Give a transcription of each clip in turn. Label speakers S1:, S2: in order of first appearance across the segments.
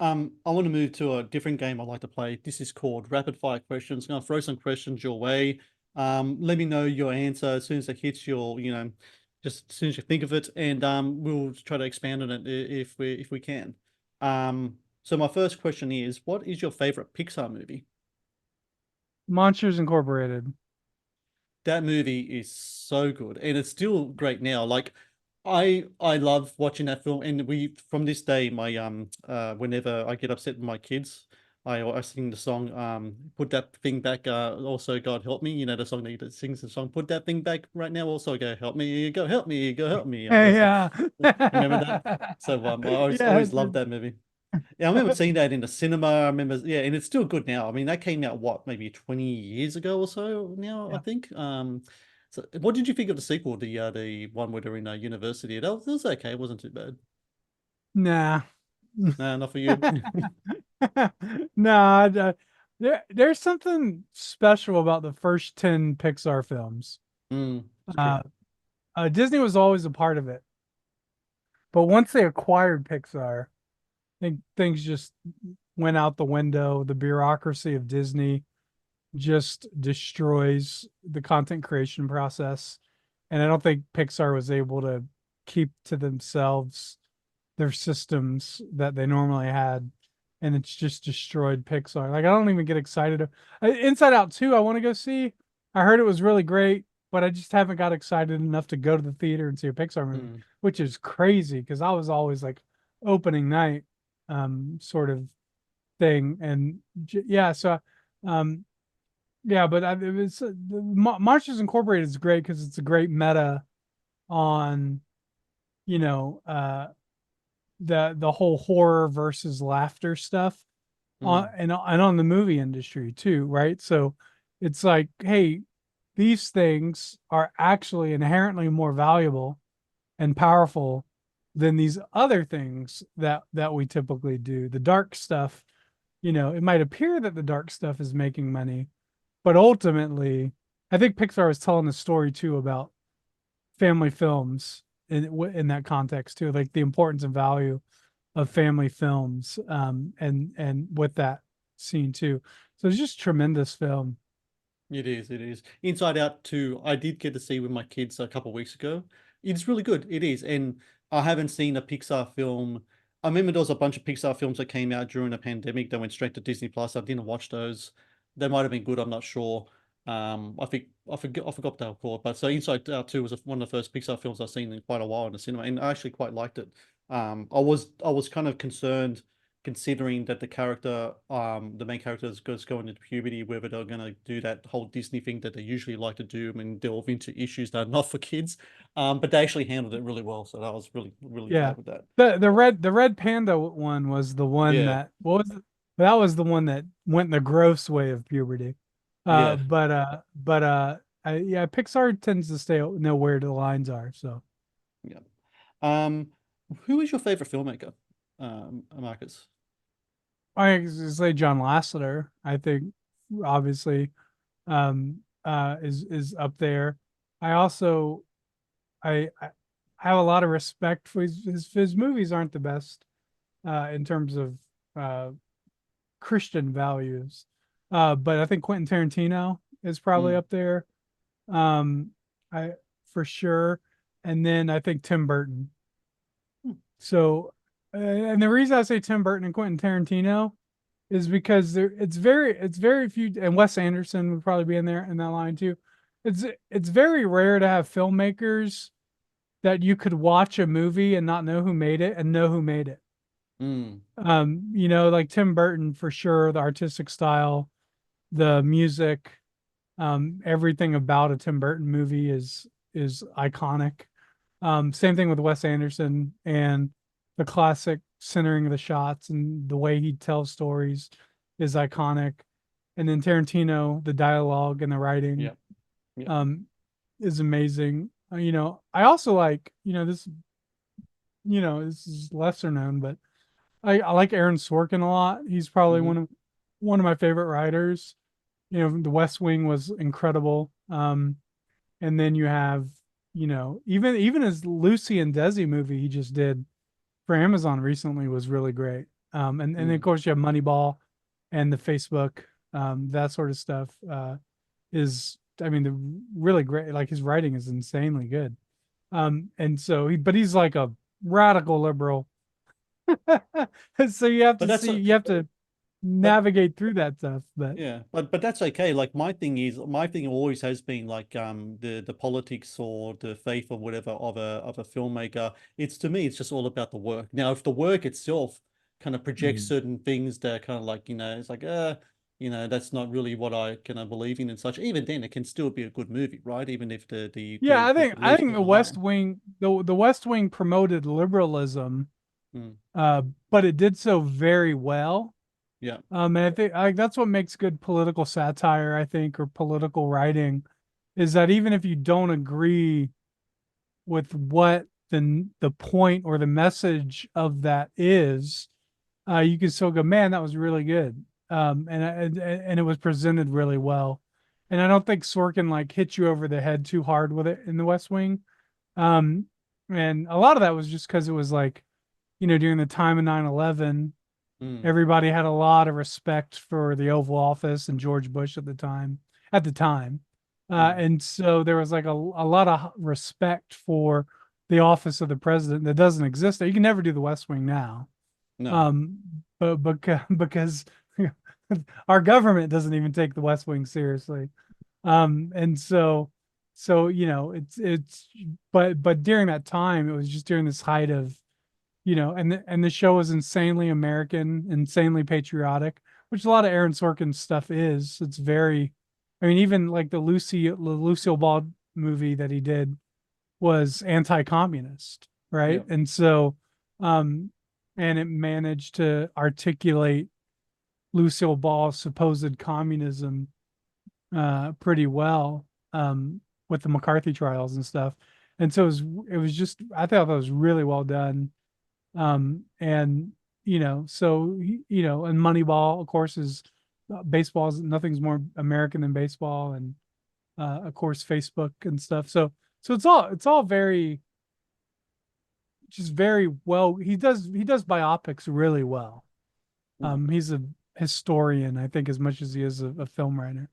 S1: I want to move to a different game I like to play. This is called Rapid Fire Questions. I'm gonna throw some questions your way. Let me know your answer as soon as it hits your, just as soon as you think of it, and we'll try to expand on it if we can. So my first question is, what is your favorite Pixar movie?
S2: Monsters Incorporated.
S1: That movie is so good, and it's still great now. Like, I love watching that film, and we from this day, my whenever I get upset with my kids, I sing the song "Put That Thing Back." Also, God help me. You know the song that sings the song "Put That Thing Back" right now. Also, go help me, go help me, go help me. That's
S2: Yeah.
S1: you remember that. So I
S2: Yeah.
S1: always loved that movie. Yeah, I remember seeing that in the cinema. I remember, yeah, and it's still good now. I mean, that came out what, maybe 20 years ago or so now, I
S2: Yeah.
S1: think. So what did you think of the sequel, the one where they're in a university? That was okay. It wasn't too bad.
S2: Nah.
S1: No, not for you.
S2: Nah, there's something special about the first 10 Pixar films.
S1: It's true.
S2: Uh, Disney was always a part of it, but once they acquired Pixar, I think things just went out the window. The bureaucracy of Disney just destroys the content creation process. And I don't think Pixar was able to keep to themselves their systems that they normally had. And it's just destroyed Pixar. Like, I don't even get excited. Inside Out 2, I want to go see. I heard it was really great, but I just haven't got excited enough to go to the theater and see a Pixar movie,
S1: Mm.
S2: which is crazy because I was always like opening night sort of thing. And yeah, so um, yeah, but it was Monsters Incorporated is great because it's a great meta on you know the whole horror versus laughter stuff on
S1: Mm.
S2: and on the movie industry too, right? So it's like, hey, these things are actually inherently more valuable and powerful than these other things that we typically do. The dark stuff, it might appear that the dark stuff is making money, but ultimately, I think Pixar was telling a story too about family films in that context too, like the importance and value of family films, and with that scene too. So it's just tremendous film.
S1: It is, it is. Inside Out 2, I did get to see with my kids a couple of weeks ago. It's really good. It is. And I haven't seen a Pixar film. I remember there was a bunch of Pixar films that came out during the pandemic that went straight to Disney Plus. I didn't watch those. They might have been good, I'm not sure. I forgot what they were called. But so Inside Out 2 was one of the first Pixar films I've seen in quite a while in the cinema, and I actually quite liked it. I was kind of concerned considering that the main character is going into puberty, whether they're going to do that whole Disney thing that they usually like to do and delve into issues that are not for kids. But they actually handled it really well, so I was really, really
S2: Yeah.
S1: glad with that.
S2: The red panda one was the one
S1: Yeah,
S2: that that was the one that went the gross way of puberty.
S1: yeah,
S2: Yeah, Pixar tends to stay know where the lines are. So
S1: yeah. Um, who is your favorite filmmaker, Marcus?
S2: I say John Lasseter. I think obviously is up there. I also I have a lot of respect for his movies aren't the best in terms of uh, Christian values, but I think Quentin Tarantino is probably
S1: Mm,
S2: up there, um, I for sure, and then I think Tim Burton.
S1: mm,
S2: So, and the reason I say Tim Burton and Quentin Tarantino is because it's very few, and Wes Anderson would probably be in there in that line too. It's very rare to have filmmakers that you could watch a movie and not know who made it and know who made it.
S1: mm.
S2: Like Tim Burton for sure, the artistic style, the music, everything about a Tim Burton movie is iconic. Same thing with Wes Anderson and the classic centering of the shots and the way he tells stories is iconic. And then Tarantino, the dialogue and the writing,
S1: Yeah, yeah.
S2: um, is amazing. I also like, this is lesser known, but I like Aaron Sorkin a lot. He's probably
S1: Hmm.
S2: one of my favorite writers. The West Wing was incredible. And then you have, even his Lucy and Desi movie he just did for Amazon recently was really great. And then of
S1: Mm.
S2: course you have Moneyball and the Facebook, that sort of stuff, is, I mean, the really great. Like his writing is insanely good. And so but he's like a radical liberal. So you have
S1: But
S2: to
S1: that's
S2: see,
S1: a,
S2: you have to
S1: but
S2: navigate through that stuff. But
S1: yeah, but that's okay. Like my thing always has been like the politics or the faith or whatever of a filmmaker. It's to me, it's just all about the work. Now, if the work itself kind of projects
S2: Mhm.
S1: certain things that are kind of like, it's like that's not really what I kind of believe in and such. Even then, it can still be a good movie, right? Even if
S2: Yeah, I
S1: the
S2: think
S1: beliefs
S2: the
S1: behind.
S2: The West Wing promoted liberalism,
S1: Mm,
S2: but it did so very well.
S1: yeah.
S2: And I think that's what makes good political satire, I think, or political writing, is that even if you don't agree with what the point or the message of that is, you can still go, man, that was really good. And it was presented really well. And I don't think Sorkin like hit you over the head too hard with it in The West Wing. Um, and a lot of that was just because it was like, during the time of 9/11,
S1: Mm,
S2: everybody had a lot of respect for the Oval Office and George Bush at the time. At the time,
S1: mm,
S2: and so there was like a lot of respect for the office of the president that doesn't exist. You can never do the West Wing now,
S1: no.
S2: um, but because our government doesn't even take the West Wing seriously. And so but during that time, it was just during this height of, and the show was insanely American, insanely patriotic, which a lot of Aaron Sorkin stuff is. It's very, I mean, even like the Lucille Ball movie that he did was anti-communist, right?
S1: Yeah.
S2: And so, um, and it managed to articulate Lucille Ball's supposed communism, pretty well, with the McCarthy trials and stuff. And so it was just, I thought that was really well done. And and Moneyball, of course, is, baseball's, nothing's more American than baseball, and of course Facebook and stuff. So it's all very, just very well. He does biopics really well.
S1: Mm.
S2: He's a historian, I think, as much as he is a film writer.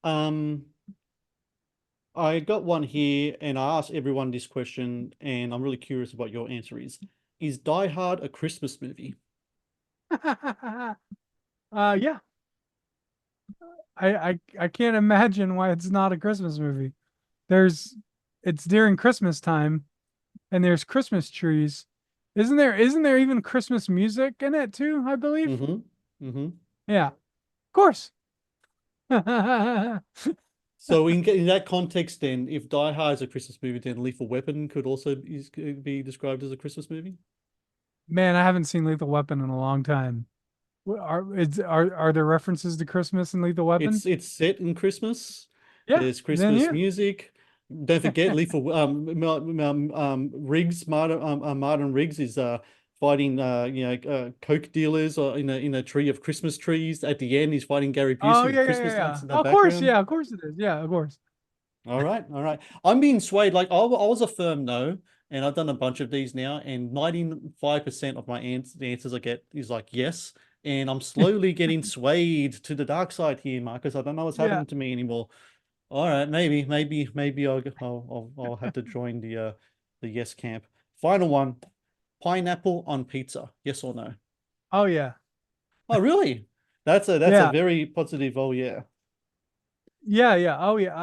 S1: Um, I got one here, and I asked everyone this question, and I'm really curious what your answer is. Is Die Hard a Christmas movie?
S2: Yeah, I can't imagine why it's not a Christmas movie. There's It's during Christmas time, and there's Christmas trees. Isn't there even Christmas music in it too, I believe?
S1: Mm-hmm. Mm-hmm.
S2: Yeah, of course. Man,
S1: So in that context, then, if Die Hard is a Christmas movie, then Lethal Weapon could be described as a Christmas movie.
S2: I haven't seen Lethal Weapon in a long time. Are there references to Christmas in Lethal Weapon?
S1: It's set in Christmas.
S2: Yeah,
S1: There's
S2: then
S1: Christmas
S2: yeah.
S1: music. Don't forget Lethal Riggs Martin Riggs is fighting coke dealers in a tree of Christmas trees. At the end, he's fighting Gary
S2: Oh
S1: Busey with
S2: yeah, yeah, yeah,
S1: Christmas lights
S2: yeah.
S1: in the
S2: Of course,
S1: background.
S2: yeah, of course it is. Yeah, of course.
S1: All right, all right. I'm being swayed. Like I was a firm no, and I've done a bunch of these now, and 95% of the answers I get is like yes. And I'm slowly getting swayed to the dark side here, Marcus. I don't know what's
S2: Yeah.
S1: happening to me anymore. All right, maybe I'll have to join the yes camp. Final one. Pineapple on pizza. Yes or no?
S2: Oh yeah.
S1: Oh, really? That's a
S2: Yeah.
S1: very positive. Oh yeah.
S2: Yeah, yeah. Oh yeah.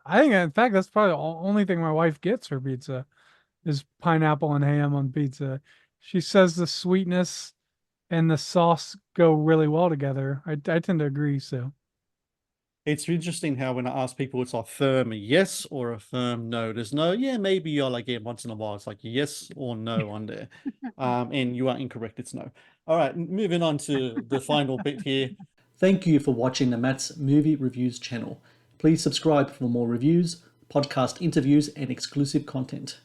S2: I think in fact that's probably the only thing my wife gets for pizza is pineapple and ham on pizza. She says the sweetness and the sauce go really well together. I tend to agree. So
S1: It's interesting how when I ask people, it's a firm yes or a firm no. There's no, yeah, maybe you'll like it once in a while. It's like yes or no on there. And you are incorrect. It's no. All right, moving on to the final bit here. Thank you for watching the Matt's Movie Reviews channel. Please subscribe for more reviews, podcast interviews, and exclusive content.